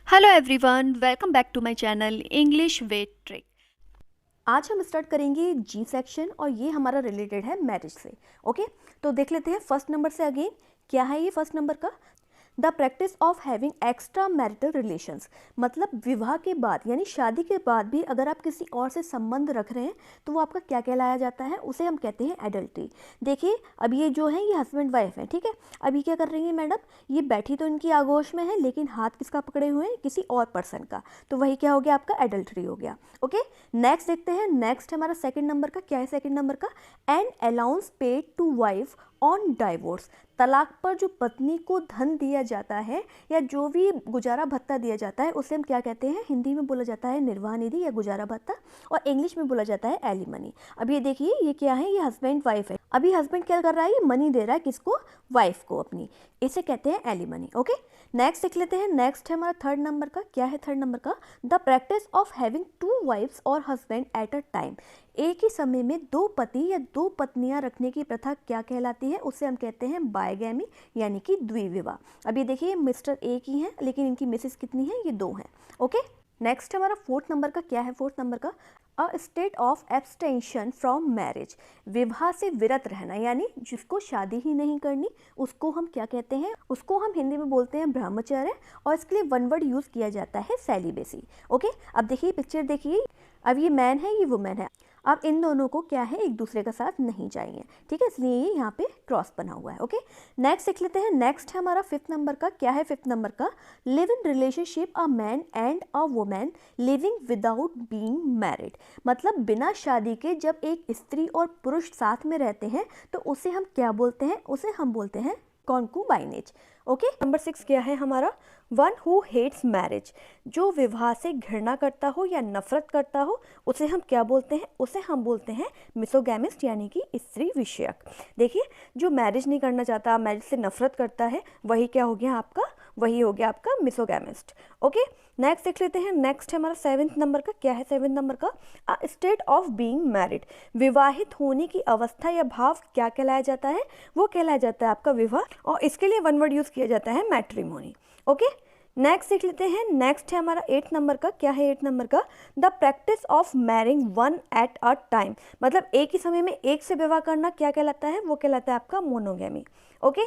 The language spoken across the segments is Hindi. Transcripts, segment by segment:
Hello everyone, welcome back to my channel English with trick. आज हम स्टार्ट करेंगे जी सेक्शन और ये हमारा रिलेटेड है मैरिज से। ओके, तो देख लेते हैं फर्स्ट नंबर से। अगेन क्या है ये फर्स्ट नंबर का? The practice of having extra marital relations, मतलब विवाह के बाद यानी शादी के बाद भी अगर आप किसी और से संबंध रख रहे हैं तो वो आपका क्या कहलाया जाता है? उसे हम कहते हैं एडल्ट्री। देखिए अब ये जो है ये हस्बैंड वाइफ है, ठीक है। अभी क्या कर रही है मैडम? ये बैठी तो इनकी आगोश में है लेकिन हाथ किसका पकड़े हुए हैं? किसी और पर्सन का। तो वही क्या हो गया? आपका एडल्ट्री हो गया। ओके, नेक्स्ट देखते हैं। नेक्स्ट हमारा सेकेंड नंबर का क्या है? सेकेंड नंबर का an allowance paid to wife on divorce, तलाक पर जो पत्नी को धन दिया जाता है या जो भी गुजारा भत्ता दिया जाता है उसे हम क्या कहते हैं? हिंदी में बोला जाता है निर्वाह निधि या गुजारा भत्ता, और इंग्लिश में बोला जाता है एलिमनी। अब ये देखिए ये क्या है? ये हस्बैंड वाइफ है। अभी हस्बैंड क्या कर रहा है? ये मनी दे रहा है किसको? वाइफ को अपनी। इसे कहते हैं एलिमनी। ओके, नेक्स्ट देख लेते हैं। नेक्स्ट है हमारा थर्ड नंबर का। क्या है थर्ड नंबर का? The practice of having two wifes और हस्बैंड एट अ टाइम, एक ही समय में दो पति या दो पत्नियां रखने की प्रथा क्या कहलाती है? उसे हम कहते हैं बायगैमी यानी कि द्विविवाह। अब ये देखिए मिस्टर एक ही हैं लेकिन इनकी मिसेस कितनी है? ये दो हैं। ओके, नेक्स्ट हमारा फोर्थ नंबर का। क्या है फोर्थ नंबर का? A state of abstention from marriage, विवाह से विरत रहना, यानी जिसको शादी ही नहीं करनी उसको हम क्या कहते हैं? उसको हम हिंदी में बोलते हैं ब्रह्मचर्य, और इसके लिए वन वर्ड यूज किया जाता है सेलिबेसी। ओके, अब देखिए पिक्चर देखिए, अब ये मैन है ये वुमेन है। अब इन दोनों को क्या है? एक दूसरे का साथ नहीं चाहिए, ठीक है, इसलिए ये यहाँ पे क्रॉस बना हुआ है। ओके, नेक्स्ट देख लेते हैं। नेक्स्ट है हमारा फिफ्थ नंबर का। क्या है फिफ्थ नंबर का? Live in relationship a man and a women living without being married, मतलब बिना शादी के जब एक स्त्री और पुरुष साथ में रहते हैं तो उसे हम क्या बोलते हैं? उसे हम बोलते हैं कॉन्कुबाइनेज। ओके, नंबर 6 क्या है हमारा? वन हु हेट्स मैरिज, जो विवाह से घृणा करता हो या नफरत करता हो उसे हम क्या बोलते हैं? उसे हम बोलते हैं मिसोगैमिस्ट यानी कि स्त्री विषयक। देखिए जो मैरिज नहीं करना चाहता, मैरिज से नफरत करता है, वही क्या हो गया आपका? वही हो गया आपका मिसोगैमिस्ट। ओके, नेक्स्ट देख लेते हैं। नेक्स्ट है हमारा सेवेंथ नंबर का। क्या है सेवेंथ नंबर का? A state of being married, विवाहित होने की अवस्था या भाव क्या कहलाया जाता है? वो कहलाया जाता है आपका विवाह, और इसके लिए वन वर्ड यूज किया जाता है मैट्रिमोनी। ओके, नेक्स्ट देख लेते हैं। नेक्स्ट है हमारा एट नंबर का। क्या है एट नंबर का? The practice of marrying one eight a time, मतलब एक ही समय में एक से विवाह करना क्या कहलाता है? वो कहलाता है आपका मोनोगैमी। ओके,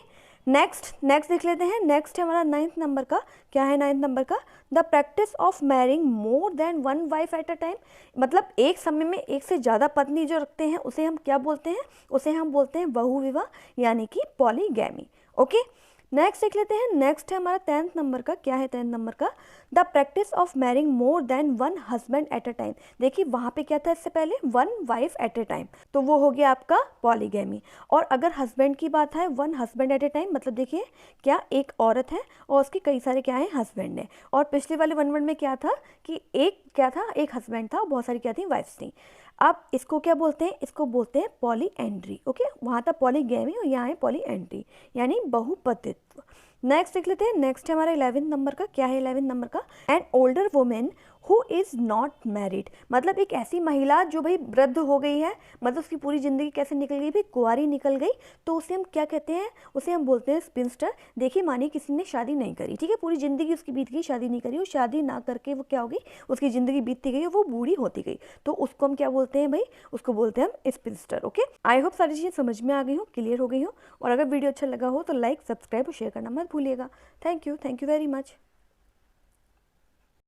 नेक्स्ट देख लेते हैं। नेक्स्ट है हमारा नाइन्थ नंबर का। क्या है नाइन्थ नंबर का? The practice of marrying more than one wife eight a time, मतलब एक समय में एक से ज़्यादा पत्नी जो रखते हैं उसे हम क्या बोलते हैं? उसे हम बोलते हैं बहु विवाह यानी कि पॉलीगैमी। ओके, नेक्स्ट देख लेते हैं। नेक्स्ट है हमारा टेंथ नंबर का। क्या है टेंथ नंबर का? The practice of marrying more than one husband at a time, देखिए वहाँ पे क्या था इससे पहले? One wife eight a time, तो वो हो गया आपका पॉलीगैमी। और अगर हस्बैंड की बात है, one husband at a time, मतलब देखिए क्या एक औरत है और उसके कई सारे क्या है? हस्बैंड है। और पिछले वाले वन वर्ड में क्या था कि एक क्या था? एक हस्बैंड था और बहुत सारी क्या थी? वाइफ्स थी। अब इसको क्या बोलते हैं? इसको बोलते हैं पॉलीएंड्री। ओके, वहाँ था पॉलीगैमी और यहाँ है पॉलीएंड्री यानी बहुपतित्व। नेक्स्ट देख लेते हैं। नेक्स्ट है हमारा 11th नंबर का। क्या है 11th नंबर का? An older women who is not married, मतलब एक ऐसी महिला जो भाई वृद्ध हो गई है, मतलब उसकी पूरी ज़िंदगी कैसे निकल गई भाई? कुंवारी निकल गई, तो उसे हम क्या कहते हैं? उसे हम बोलते हैं स्पिंस्टर। देखिए मानिए किसी ने शादी नहीं करी, ठीक है, पूरी ज़िंदगी उसकी बीत गई, शादी नहीं करी, और शादी ना करके वो क्या हो गई? उसकी ज़िंदगी बीतती गई और वो बूढ़ी होती गई, तो उसको हम क्या बोलते हैं भाई? उसको बोलते हैं हम स्पिंस्टर। ओके, आई होप सारी चीज़ें समझ में आ गई हो, क्लियर हो गई हो, और अगर वीडियो अच्छा लगा हो तो लाइक, सब्सक्राइब और शेयर करना मत भूलिएगा। Thank you very much.